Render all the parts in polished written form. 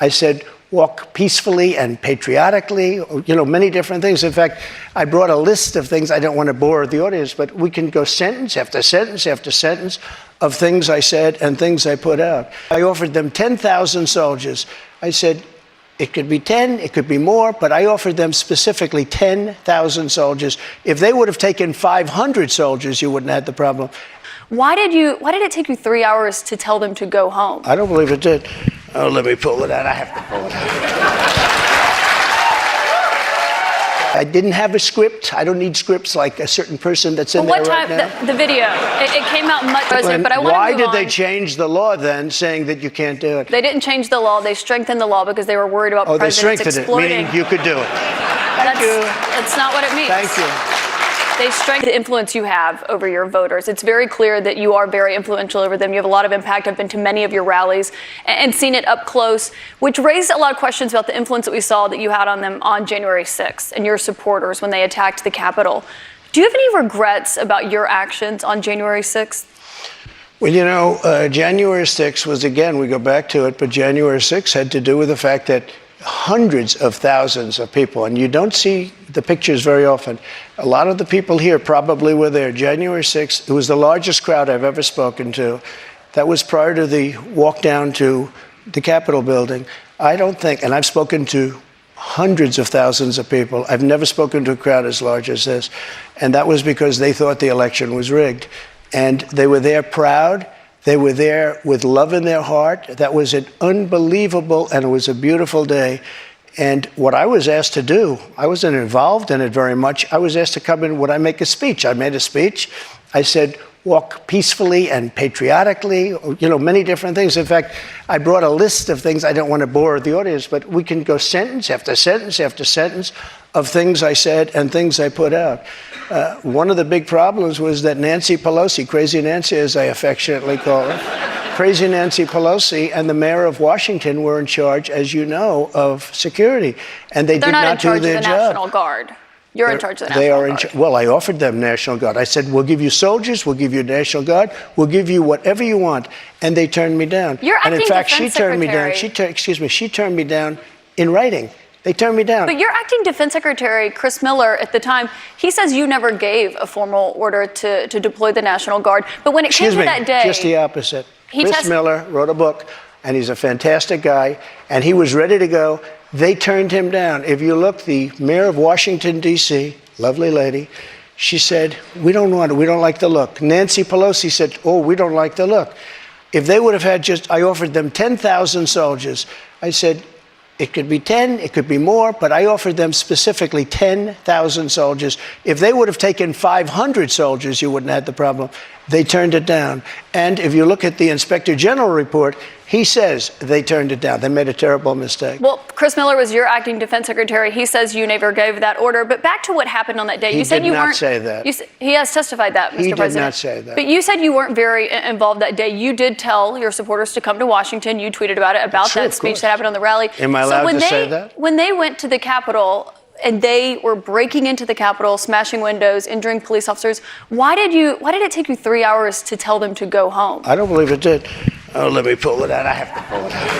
I said, walk peacefully and patriotically, many different things. In fact, I brought a list of things. I don't want to bore the audience, but we can go sentence after sentence after sentence of things I said and things I put out. I offered them 10,000 soldiers. I said, it could be 10, it could be more, but I offered them specifically 10,000 soldiers. If they would have taken 500 soldiers, you wouldn't have had the problem. Why did it take you 3 hours to tell them to go home? I don't believe it did. Oh, let me pull it out. I have to pull it out. I didn't have a script. I don't need scripts like a certain person that's in there right now. The video, it came out much better, but I want to move on. Why did they change the law then, saying that you can't do it? They didn't change the law. They strengthened the law because they were worried about presidents exploiting. Meaning you could do it. Thank you. That's not what it means. Thank you. They strengthen the influence you have over your voters. It's very clear that you are very influential over them. You have a lot of impact. I've been to many of your rallies and seen it up close, which raised a lot of questions about the influence that we saw that you had on them on January 6th and your supporters when they attacked the Capitol. Do you have any regrets about your actions on January 6th? Well, January 6th was, again, we go back to it, but January 6th had to do with the fact that hundreds of thousands of people, and you don't see the pictures very often. A lot of the people here probably were there. January 6th, it was the largest crowd I've ever spoken to. That was prior to the walk down to the Capitol building. I don't think, and I've spoken to hundreds of thousands of people. I've never spoken to a crowd as large as this. And that was because they thought the election was rigged. And they were there proud. They were there with love in their heart. That was an unbelievable, and it was a beautiful day. And what I was asked to do, I wasn't involved in it very much. I was asked to come in. Would I make a speech? I made a speech. I said, walk peacefully and patriotically, many different things. In fact, I brought a list of things. I don't want to bore the audience, but we can go sentence after sentence after sentence of things I said and things I put out. One of the big problems was that Nancy Pelosi, Crazy Nancy as I affectionately call her, Crazy Nancy Pelosi and the mayor of Washington were in charge, as you know, of security. And they did not do their job. They're not in charge of the National Guard. You're in charge of the National Guard. Well, I offered them National Guard. I said, we'll give you soldiers, we'll give you National Guard, we'll give you whatever you want. And they turned me down. And in fact, she turned me down. She turned me down in writing. They turned me down. But your acting defense secretary, Chris Miller, at the time, he says you never gave a formal order to deploy the National Guard. But when it came to that day... Just the opposite. Chris Miller wrote a book, and he's a fantastic guy, and he was ready to go. They turned him down. If you look, the mayor of Washington, D.C., lovely lady, she said, we don't want it. We don't like the look. Nancy Pelosi said, we don't like the look. If they would have had I offered them 10,000 soldiers. I said, it could be 10, it could be more, but I offered them specifically 10,000 soldiers. If they would have taken 500 soldiers, you wouldn't have had the problem. They turned it down. And if you look at the Inspector General report, he says they turned it down. They made a terrible mistake. Well, Chris Miller was your acting defense secretary. He says you never gave that order. But back to what happened on that day. You said you weren't. He did not say that. He has testified that, Mr. President. He did not say that. But you said you weren't very involved that day. You did tell your supporters to come to Washington. You tweeted about it, about that speech that happened on the rally. Am I allowed to say that? When they went to the Capitol and they were breaking into the Capitol, smashing windows, injuring police officers, why did it take you 3 hours to tell them to go home? I don't believe it did. Oh, let me pull it out. I have to pull it out.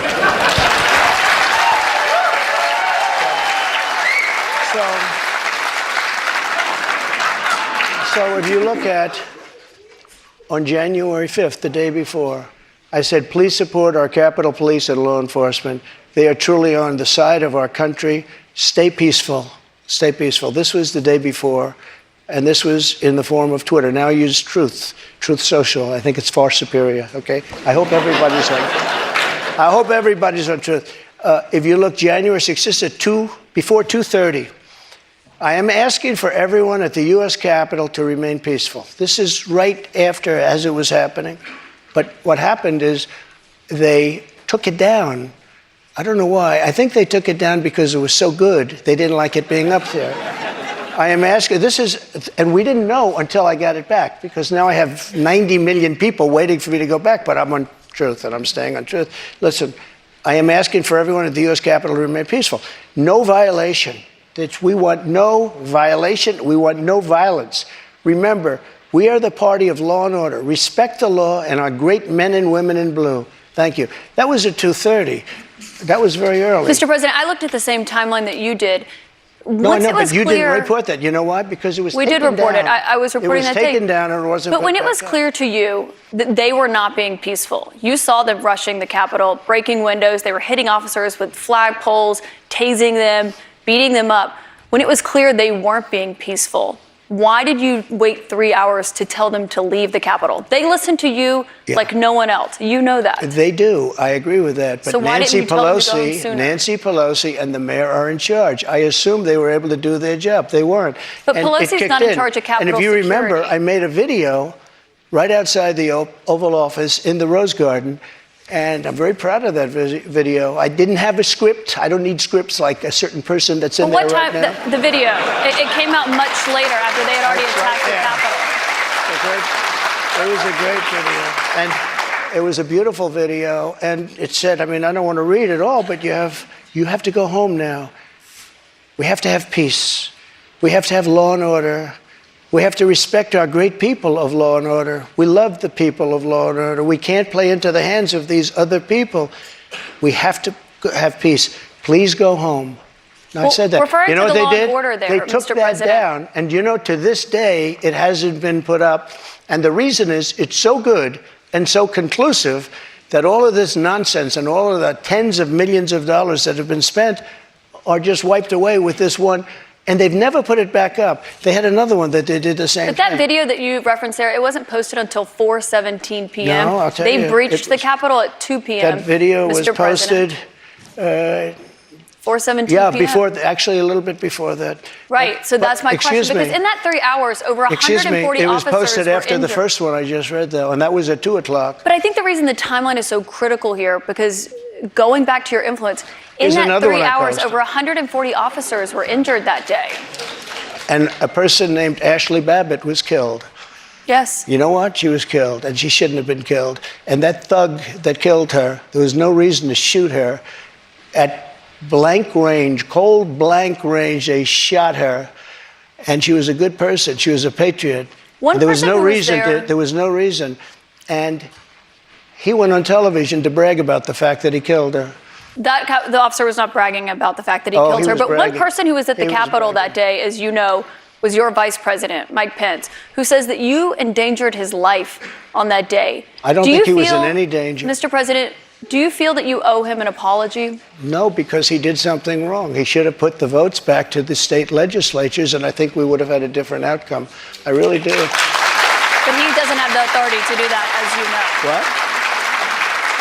So if you look at, on January 5th, the day before, I said, please support our Capitol Police and law enforcement. They are truly on the side of our country. Stay peaceful. Stay peaceful. This was the day before, and this was in the form of Twitter. Now I use Truth Social. I think it's far superior, okay? I hope everybody's on Truth. If you look, January 6th, this is before 2:30. I am asking for everyone at the U.S. Capitol to remain peaceful. This is right after, as it was happening. But what happened is they took it down. I don't know why. I think they took it down because it was so good. They didn't like it being up there. I am asking, and we didn't know until I got it back, because now I have 90 million people waiting for me to go back, but I'm on Truth and I'm staying on Truth. Listen, I am asking for everyone at the U.S. Capitol to remain peaceful. No violation. We want no violation. We want no violence. Remember, we are the party of law and order. Respect the law and our great men and women in blue. Thank you. That was at 2:30. That was very early. Mr. President, I looked at the same timeline that you did. No, I Once know, it was but you clear, didn't report that. You know why? Because it was we taken did report down. it. I was reporting that It was taken day. down and it wasn't. But when put it was back up. clear to you that they were not being peaceful, you saw them rushing the Capitol, breaking windows. They were hitting officers with flagpoles, tasing them, beating them up. When it was clear they weren't being peaceful, why did you wait 3 hours to tell them to leave the Capitol? They listened to you like no one else. You know that. They do. I agree with that. But So why didn't you tell them to go home sooner? Nancy Pelosi and the mayor are in charge. I assume they were able to do their job. They weren't. But And it Pelosi's kicked not in charge of Capitol And if you remember, security. I made a video right outside the Oval Office in the Rose Garden. And I'm very proud of that video. I didn't have a script. I don't need scripts like a certain person that's in But there what time, right now. the video, it came out much later after they had already attacked the Capitol. It was a great video. And it was a beautiful video. And it said, I mean, I don't want to read it all, but you have to go home now. We have to have peace. We have to have law and order. We have to respect our great people of law and order. We love the people of law and order. We can't play into the hands of these other people. We have to have peace. Please go home. Now, I said that. referring You know to what the law they and did? order there, They took Mr. that President. down. And you know, to this day, it hasn't been put up. And the reason is it's so good and so conclusive that all of this nonsense and all of the tens of millions of dollars that have been spent are just wiped away with this one. And they've never put it back up. They had another one that they did the same But that thing. video that you referenced there, it wasn't posted until 4:17 p.m. No, I'll tell they you, breached it the was- Capitol at 2 p.m. That video was Mr. President. posted, 4:17 yeah, p.m. before, actually a little bit before that. Right, so But- that's my excuse question. Because me. in that 3 hours, over Excuse 140 me, it was officers posted were after the injured. first one I just read, though, and that was at 2 o'clock. But I think the reason the timeline is so critical here, because going back to your influence, in Here's that another 3 one I hours, posted. over 140 officers were injured that day. And a person named Ashley Babbitt was killed. Yes. You know what? She was killed, and she shouldn't have been killed. And that thug that killed her, there was no reason to shoot her. At blank range, cold blank range, they shot her. And she was a good person. She was a patriot. One There was person no who was reason there- to. There was no reason. And he went on television to brag about the fact that he killed her. The officer was not bragging about the fact that he Oh, killed he her. was But bragging. one person who was at the He was Capitol that bragging. day, as you know, was your vice president, Mike Pence, who says that you endangered his life on that day. I don't Do think you he was in feel- any danger. Mr. President, do you feel that you owe him an apology? No, because he did something wrong. He should have put the votes back to the state legislatures, and I think we would have had a different outcome. I really do. But he doesn't have the authority to do that, as you know. What?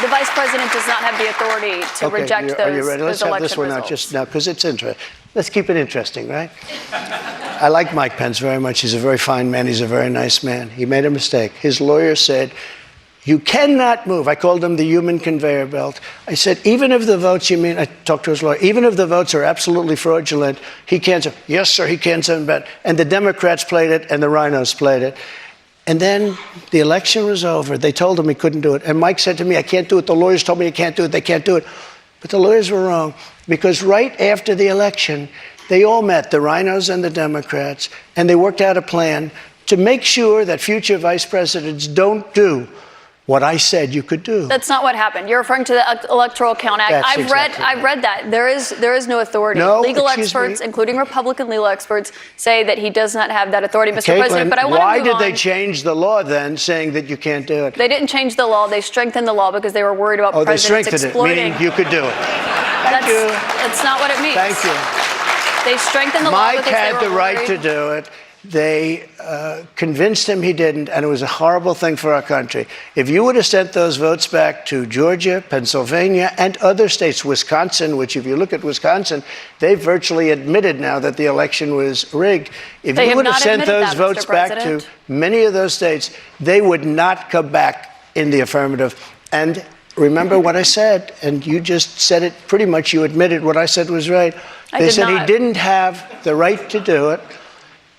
The vice president does not have the authority to reject those, Are you ready? Let's those have election this one out results. just now, because it's interesting. Let's keep it interesting, right? I like Mike Pence very much. He's a very fine man. He's a very nice man. He made a mistake. His lawyer said, you cannot move. I called him the human conveyor belt. I said, even if the votes, I talked to his lawyer, even if the votes are absolutely fraudulent, he can't say, yes, sir, he can't send back. And the Democrats played it, and the rhinos played it. And then the election was over. They told him he couldn't do it. And Mike said to me, I can't do it. The lawyers told me I can't do it. They can't do it. But the lawyers were wrong, because right after the election, they all met, the rhinos and the Democrats, and they worked out a plan to make sure that future vice presidents don't do what I said you could do. That's not what happened. You're referring to the Electoral Count Act. That's I've exactly read that. There is no authority. No, legal excuse experts, me. including Republican legal experts, say that he does not have that authority, Mr. President. Caitlin, But I want to why move did on. they change the law then, saying that you can't do it? They didn't change the law. They strengthened the law because they were worried about Oh, they presidents strengthened it, exploiting. meaning you could do it. Thank you. That's not what it means. Thank you. They strengthened the law Mike because had they were the right worried. to do it. They convinced him he didn't, and it was a horrible thing for our country. If you would have sent those votes back to Georgia, Pennsylvania, and other states, Wisconsin, which if you look at Wisconsin, they virtually admitted now that the election was rigged. If They you have would have not sent admitted those that, Mr. votes back to President. many of those states, they would not come back in the affirmative. And remember what I said, and you just said it pretty much, you admitted what I said was right. I They did said not. he didn't have the right to do it.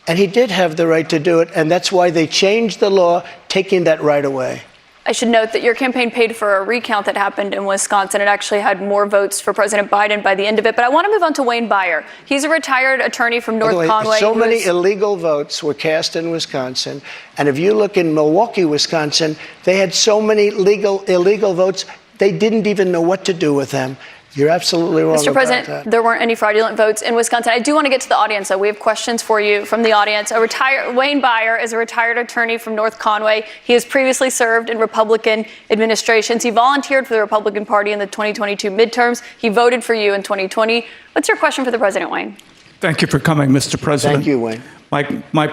And he did have the right to do it, and that's why they changed the law, taking that right away. I should note that your campaign paid for a recount that happened in Wisconsin. It actually had more votes for President Biden by the end of it. But I want to move on to Wayne Byer. He's a retired attorney from By the North way, Conway. so who many is- illegal votes were cast in Wisconsin, and if you look in Milwaukee, Wisconsin, they had so many illegal votes, they didn't even know what to do with them. You're absolutely wrong Mr. about President, that. there weren't any fraudulent votes in Wisconsin. I do want to get to the audience, though. We have questions for you from the audience. Wayne Byer is a retired attorney from North Conway. He has previously served in Republican administrations. He volunteered for the Republican Party in the 2022 midterms. He voted for you in 2020. What's your question for the president, Wayne? Thank you for coming, Mr. President. Thank you, Wayne. My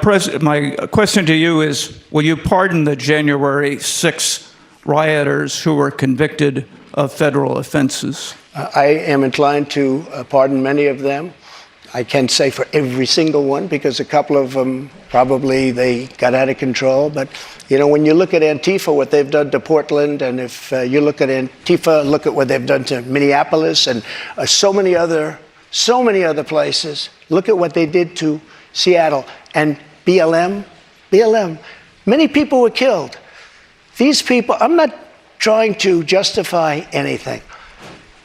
question to you is, will you pardon the January 6 rioters who were convicted of federal offenses? I am inclined to pardon many of them. I can't say for every single one because a couple of them probably they got out of control. But, you know, when you look at Antifa, what they've done to Portland, and if you look at Antifa, look at what they've done to Minneapolis and so many other places. Look at what they did to Seattle and BLM. Many people were killed. These people, I'm not trying to justify anything.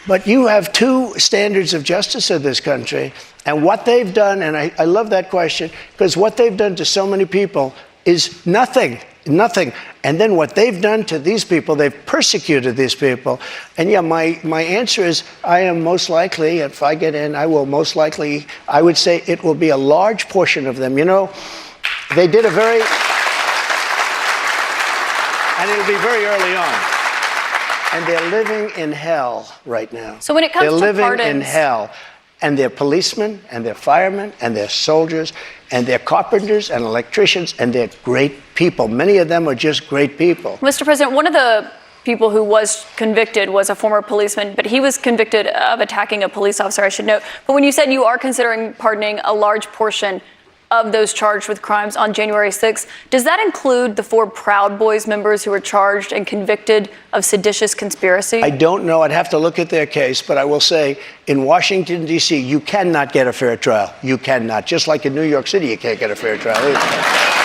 But you have two standards of justice in this country, and what they've done, and I love that question, because what they've done to so many people is nothing. And then what they've done to these people, they've persecuted these people. And yeah, my answer is I am most likely, if I get in, I will most likely, I would say it will be a large portion of them. You know, they did and it'll be very early on. And they're living in hell right now. So when it comes to they're living pardons, in hell. And they're policemen, and they're firemen, and they're soldiers, and they're carpenters and electricians, and they're great people. Many of them are just great people. Mr. President, one of the people who was convicted was a former policeman, but he was convicted of attacking a police officer, I should note. But when you said you are considering pardoning a large portion of those charged with crimes on January 6th, does that include the 4 Proud Boys members who were charged and convicted of seditious conspiracy? I don't know. I'd have to look at their case, but I will say in Washington, D.C., you cannot get a fair trial. You cannot. Just like in New York City, you can't get a fair trial either.